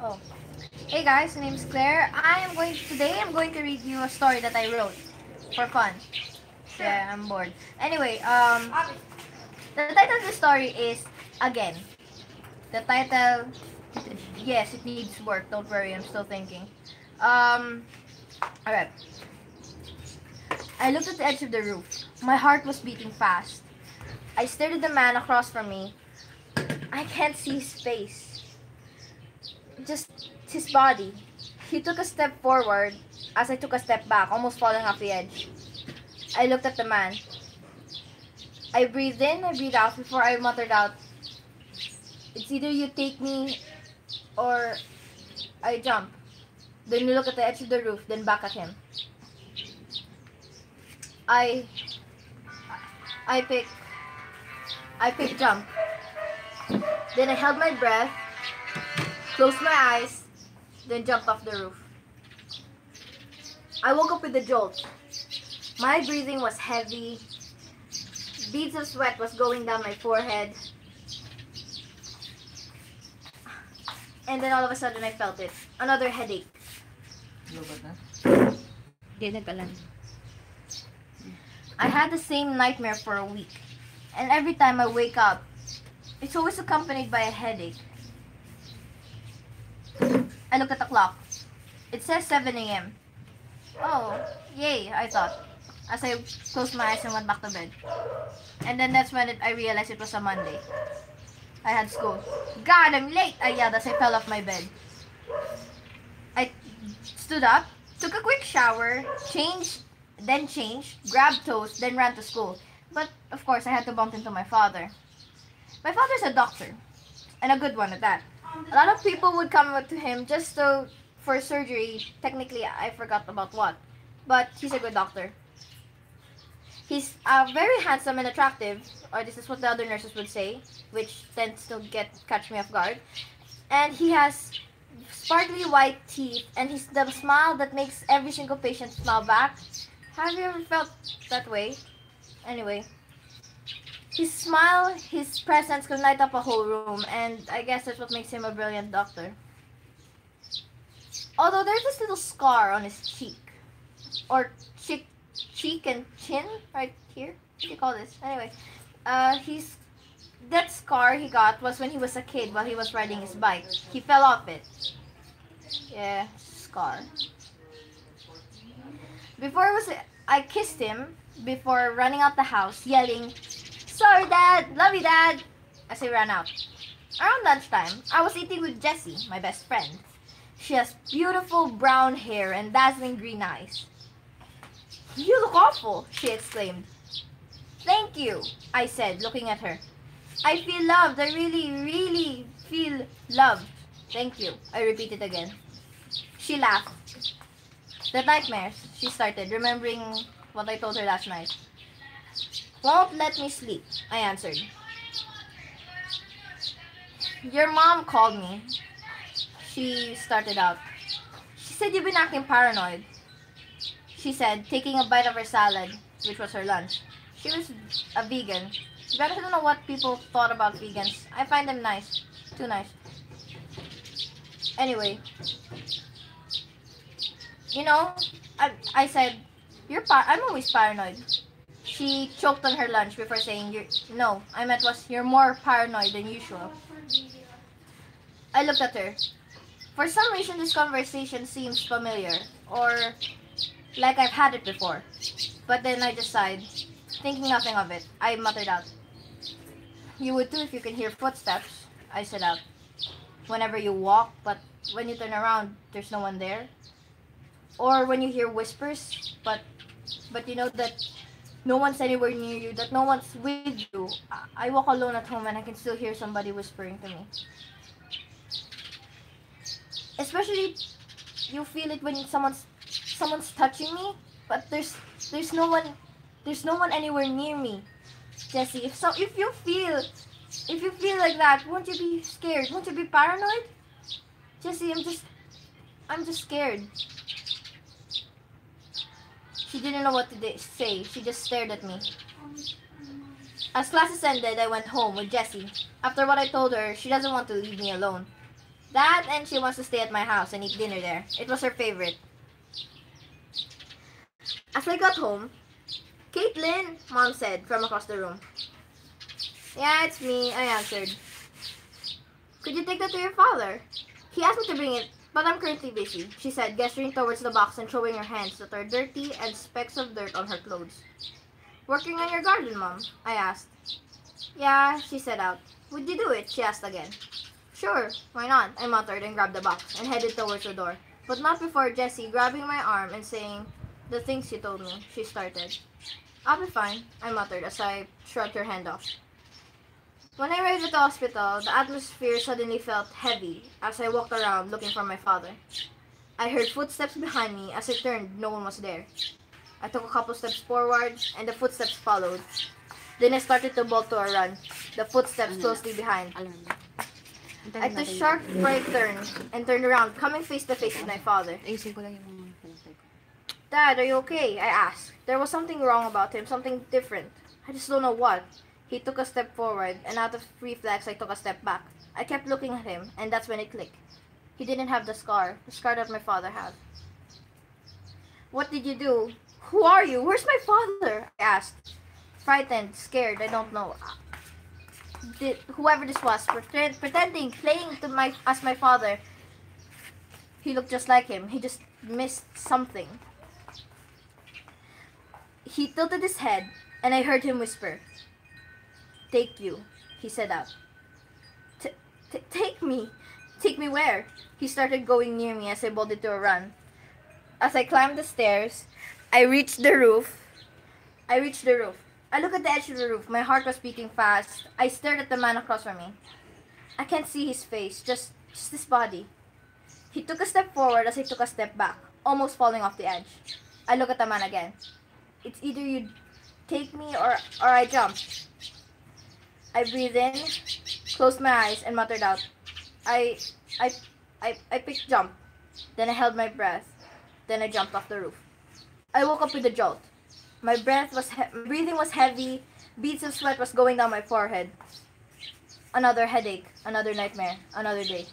Oh, hey guys, my name is Claire. I'm going to read you a story that I wrote for fun. Yeah, I'm bored. Anyway, the title of the story is Again. The title, yes, it needs work. Don't worry, I'm still thinking. Um, alright. I looked at the edge of the roof. My heart was beating fast. I stared at the man across from me. I can't see his face, just his body. He took a step forward as I took a step back, almost falling off the edge. I looked at the man. I breathed in, I breathed out before I muttered out, "It's either you take me or I jump." Then we looked at the edge of the roof, then back at him. I I pick I pick jump. Then I held my breath, closed my eyes, then jumped off the roof. I woke up with a jolt. My breathing was heavy. Beads of sweat was going down my forehead. And then all of a sudden I felt it. Another headache. I had the same nightmare for a week. And every time I wake up, it's always accompanied by a headache. I looked at the clock. It says 7 a.m. Oh, yay, I thought, as I closed my eyes and went back to bed. And then that's when I realized it was a Monday. I had school. God, I'm late! I yelled as I fell off my bed. I stood up, took a quick shower, changed, grabbed toast, then ran to school. But, of course, I had to bump into my father. My father's a doctor, and a good one at that. A lot of people would come up to him just for surgery. Technically, I forgot about what. But he's a good doctor. He's very handsome and attractive, or this is what the other nurses would say, which tends to catch me off guard. And he has sparkly white teeth, and he's the smile that makes every single patient smile back. Have you ever felt that way? Anyway, his smile, his presence can light up a whole room, and I guess that's what makes him a brilliant doctor. Although there's this little scar on his cheek, or cheek and chin right here. What do you call this? Anyway, that scar he got was when he was a kid while he was riding his bike. He fell off it. Yeah, scar. I kissed him before running out the house, yelling, "Sorry, Dad! Love you, Dad!" as I ran out. Around lunchtime, I was eating with Jessie, my best friend. She has beautiful brown hair and dazzling green eyes. "You look awful," she exclaimed. "Thank you," I said, looking at her. "I feel loved. I really, really feel loved." "Thank you," I repeated again. She laughed. "The nightmares," she started, remembering what I told her last night. "Won't let me sleep," I answered. "Your mom called me," she started out. "She said you've been acting paranoid," she said, taking a bite of her salad, which was her lunch. She was a vegan. But I don't know what people thought about vegans. I find them nice. Too nice. Anyway, you know, I said, I'm always paranoid." She choked on her lunch before saying, "No, I meant you're more paranoid than usual." I looked at her. For some reason, this conversation seems familiar, or like I've had it before. But then I just sighed, thinking nothing of it. I muttered out, "You would too if you can hear footsteps," I said out. "Whenever you walk, but when you turn around, there's no one there. Or when you hear whispers, but you know that no one's anywhere near you, that no one's with you. I walk alone at home and I can still hear somebody whispering to me. Especially, you feel it when someone's touching me, but there's no one anywhere near me. Jessie, if you feel like that, won't you be scared? Won't you be paranoid?" "Jessie, I'm just scared." She didn't know what to say. She just stared at me. As classes ended, I went home with Jessie. After what I told her, she doesn't want to leave me alone. That and she wants to stay at my house and eat dinner there. It was her favorite. As I got home, Caitlin, Mom said from across the room. Yeah, it's me, I answered. Could you take that to your father? He asked me to bring it, but I'm currently busy, she said, gesturing towards the box and showing her hands that are dirty and specks of dirt on her clothes. Working on your garden, Mom? I asked. Yeah, she said out. Would you do it? She asked again. Sure, why not? I muttered and grabbed the box and headed towards the door, but not before Jessie grabbing my arm and saying, the things you told me, she started. I'll be fine, I muttered as I shrugged her hand off. When I arrived at the hospital, the atmosphere suddenly felt heavy as I walked around looking for my father. I heard footsteps behind me. As I turned, no one was there. I took a couple steps forward, and the footsteps followed. Then I started to bolt to a run, the footsteps closely behind. I took a sharp right turn and turned around, coming face to face with my father. Dad, are you okay? I asked. There was something wrong about him, something different. I just don't know what. He took a step forward, and out of reflex, I took a step back. I kept looking at him, and that's when it clicked. He didn't have the scar that my father had. What did you do? Who are you? Where's my father? I asked. Frightened, scared, I don't know. Whoever this was, pretending, playing as my father. He looked just like him. He just missed something. He tilted his head, and I heard him whisper, "Take you," he said out. Take me? Take me where? He started going near me as I bolted to a run. As I climbed the stairs, I reached the roof. I looked at the edge of the roof. My heart was beating fast. I stared at the man across from me. I can't see his face, just his body. He took a step forward as I took a step back, almost falling off the edge. I look at the man again. It's either you take me or I jump. I breathed in, closed my eyes, and muttered out, I picked jump. Then I held my breath. Then I jumped off the roof. I woke up with a jolt. My breathing was heavy. Beads of sweat was going down my forehead. Another headache, another nightmare, another day.